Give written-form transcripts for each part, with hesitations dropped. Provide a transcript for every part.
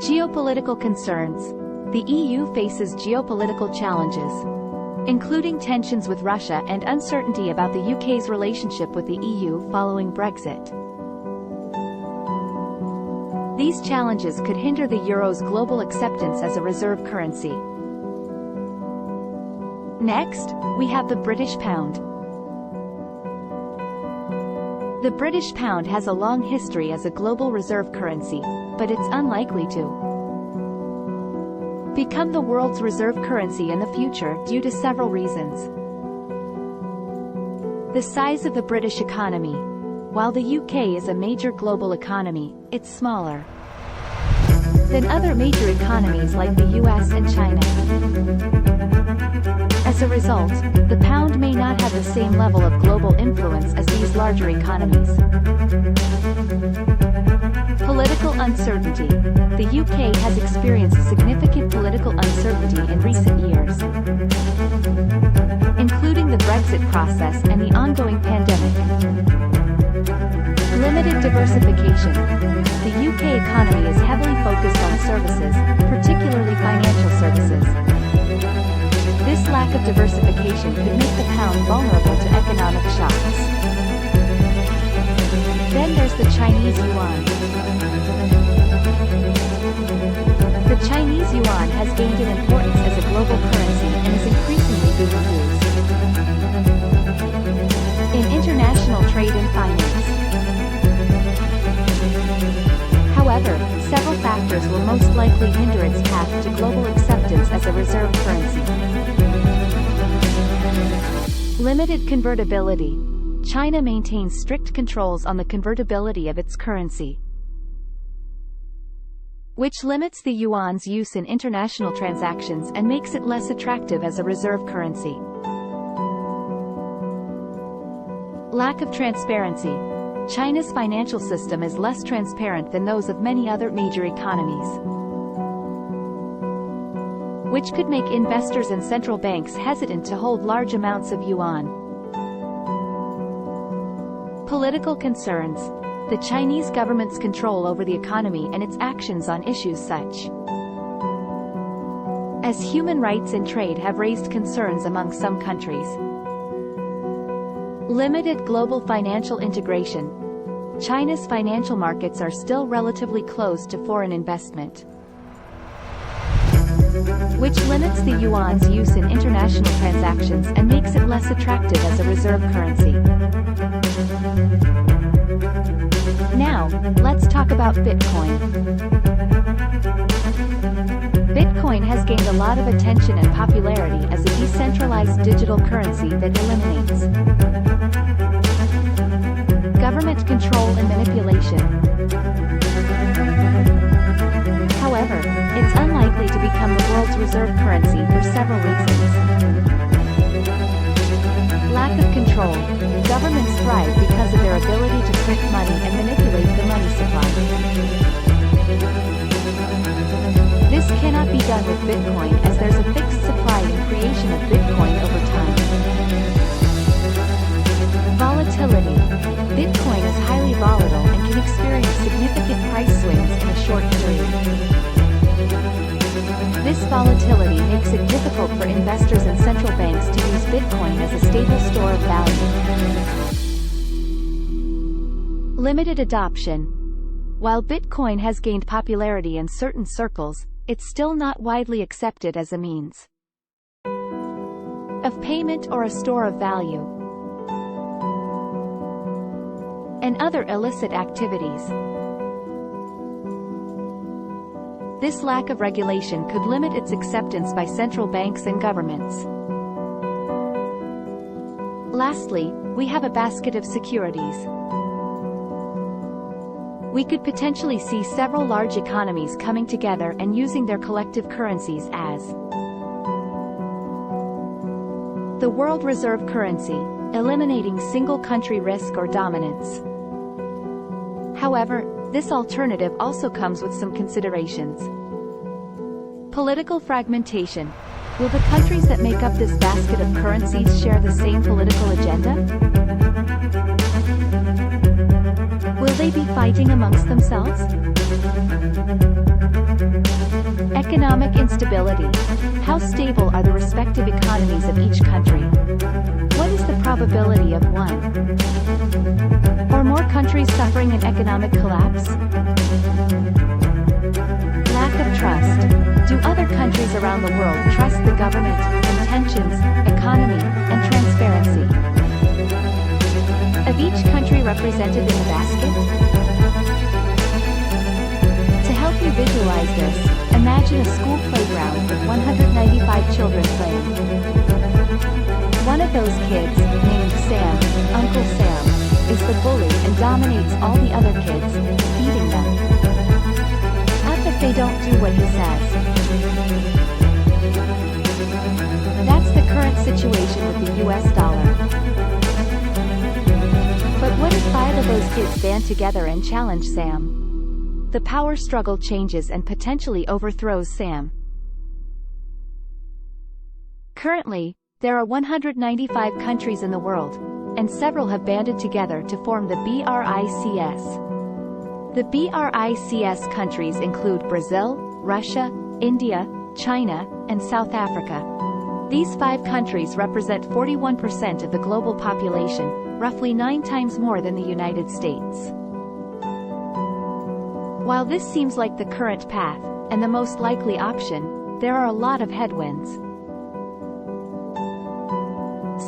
Geopolitical concerns. The EU faces geopolitical challenges, including tensions with Russia and uncertainty about the UK's relationship with the EU following Brexit. These challenges could hinder the euro's global acceptance as a reserve currency. Next, we have the British pound. The British pound has a long history as a global reserve currency, but it's unlikely to become the world's reserve currency in the future due to several reasons. The size of the British economy. While the UK is a major global economy, it's smaller than other major economies like the US and China. As a result, the pound may not have the same level of global influence as these larger economies. Political uncertainty. The UK has experienced significant political uncertainty in recent years, including the Brexit process and the ongoing pandemic. Limited diversification. The UK economy is heavily focused on services, particularly financial services. This lack of diversification could make the pound vulnerable to economic shocks. Then there's the Chinese yuan. The Chinese yuan has gained in importance as a global currency and is increasingly being used in international trade and finance. However, several factors will most likely hinder its path to global acceptance as a reserve currency. Limited convertibility. China maintains strict controls on the convertibility of its currency, which limits the yuan's use in international transactions and makes it less attractive as a reserve currency. Lack of transparency. China's financial system is less transparent than those of many other major economies, which could make investors and central banks hesitant to hold large amounts of yuan. Political concerns. The Chinese government's control over the economy and its actions on issues such as human rights and trade have raised concerns among some countries. Limited global financial integration. China's financial markets are still relatively closed to foreign investment, which limits the yuan's use in international transactions and makes it less attractive as a reserve currency. Now, let's talk about Bitcoin. Bitcoin has gained a lot of attention and popularity as a decentralized digital currency that eliminates government control and manipulation. However, it's unlikely to become the world's reserve currency for several reasons. Lack of control. Governments thrive because of their ability to print money and manipulate the money supply. This cannot be done with Bitcoin as there's a fixed supply and creation of Bitcoin over time. Volatility. Bitcoin is highly volatile and can experience significant price swings in a short period. This volatility makes it difficult for investors and central banks to use Bitcoin as a stable store of value. Limited adoption. While Bitcoin has gained popularity in certain circles, it's still not widely accepted as a means of payment or a store of value, and other illicit activities. This lack of regulation could limit its acceptance by central banks and governments. Lastly, we have a basket of securities. We could potentially see several large economies coming together and using their collective currencies as the world reserve currency, eliminating single-country risk or dominance. However, this alternative also comes with some considerations. Political fragmentation. Will the countries that make up this basket of currencies share the same political agenda? Will they be fighting amongst themselves? Economic instability. How stable are the respective economies of each country? What is the probability of one or more countries suffering an economic collapse? Lack of trust. Do other countries around the world trust the government, intentions, economy, and transparency of each country represented in the basket? To help you visualize this, imagine a school playground with 195 children playing. One of those kids, named Sam, Uncle Sam, is the bully and dominates all the other kids, beating them up if they don't do what he says. That's the current situation with the US dollar. But what if 5 of those kids band together and challenge Sam? The power struggle changes and potentially overthrows Sam. Currently, there are 195 countries in the world, and several have banded together to form the BRICS. The BRICS countries include Brazil, Russia, India, China, and South Africa. These 5 countries represent 41% of the global population, roughly 9 times more than the United States. While this seems like the current path, and the most likely option, there are a lot of headwinds.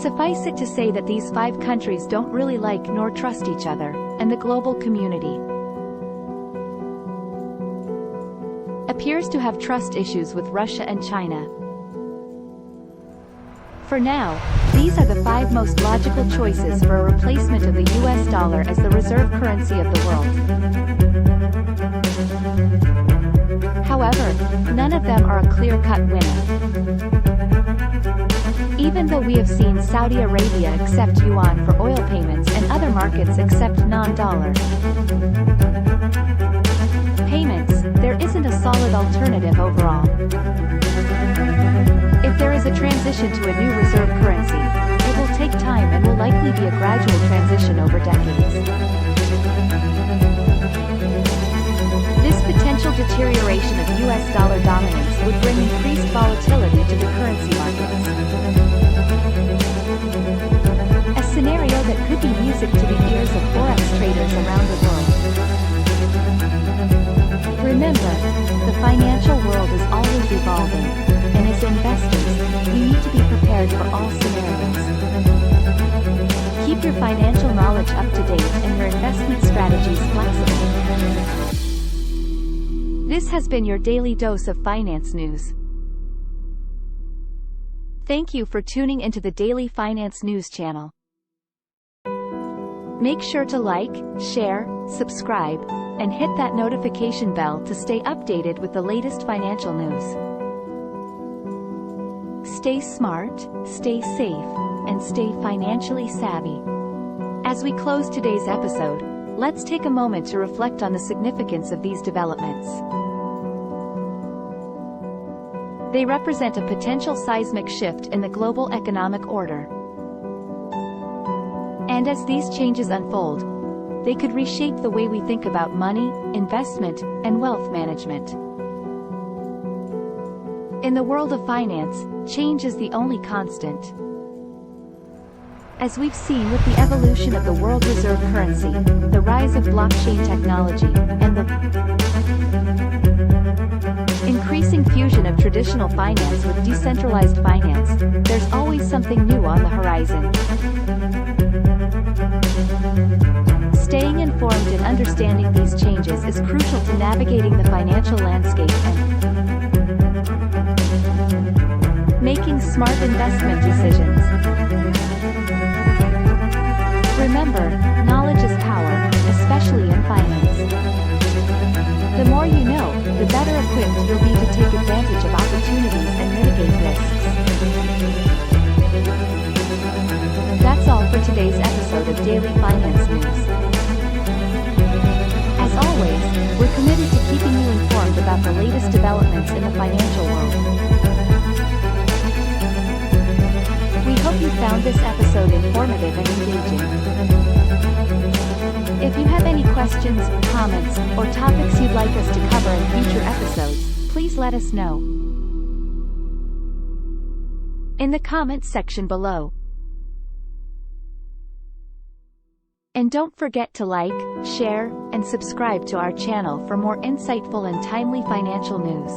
Suffice it to say that these 5 countries don't really like nor trust each other, and the global community appears to have trust issues with Russia and China. For now, these are the 5 most logical choices for a replacement of the US dollar as the reserve currency of the world. However, none of them are a clear-cut winner. Even though we have seen Saudi Arabia accept yuan for oil payments and other markets accept non-dollar payments, there isn't a solid alternative overall. If there is a transition to a new reserve currency, it will take time and will likely be a gradual transition over decades. This potential deterioration of US dollar dominance would bring increased volatility to the currency markets. A scenario that could be music to the ears of forex traders around the world. Remember, the financial world is always evolving, and as investors, we need to be prepared for all scenarios. Keep your financial knowledge up to date and your investment strategies flexible. This has been your daily dose of finance news. Thank you for tuning into the Daily Finance News channel. Make sure to like, share, subscribe, and hit that notification bell to stay updated with the latest financial news. Stay smart, stay safe, and stay financially savvy. As we close today's episode, let's take a moment to reflect on the significance of these developments. They represent a potential seismic shift in the global economic order. And as these changes unfold, they could reshape the way we think about money, investment, and wealth management. In the world of finance, change is the only constant. As we've seen with the evolution of the world reserve currency, the rise of blockchain technology, and the increasing fusion of traditional finance with decentralized finance, there's always something new on the horizon. Staying informed and understanding these changes is crucial to navigating the financial landscape and making smart investment decisions. Remember, knowledge is power, especially in finance. The more you know, the better equipped you'll be to take advantage of opportunities and mitigate risks. That's all for today's episode of Daily Finance News. As always, we're committed to keeping you informed about the latest developments in the financial world. We hope you found this episode informative and engaging. If you have any questions, comments, or topics you'd like us to cover in future episodes, please please let us know in the comments section below. And don't forget to like, share, and subscribe to our channel for more insightful and timely financial news.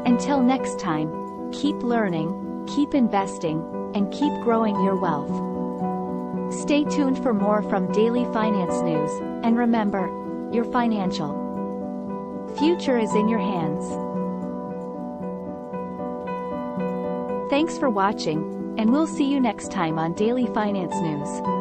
Until next time, keep learning, keep investing, and keep growing your wealth. Stay tuned for more from Daily Finance News, and remember, your financial future is in your hands. Thanks for watching, and we'll see you next time on Daily Finance News.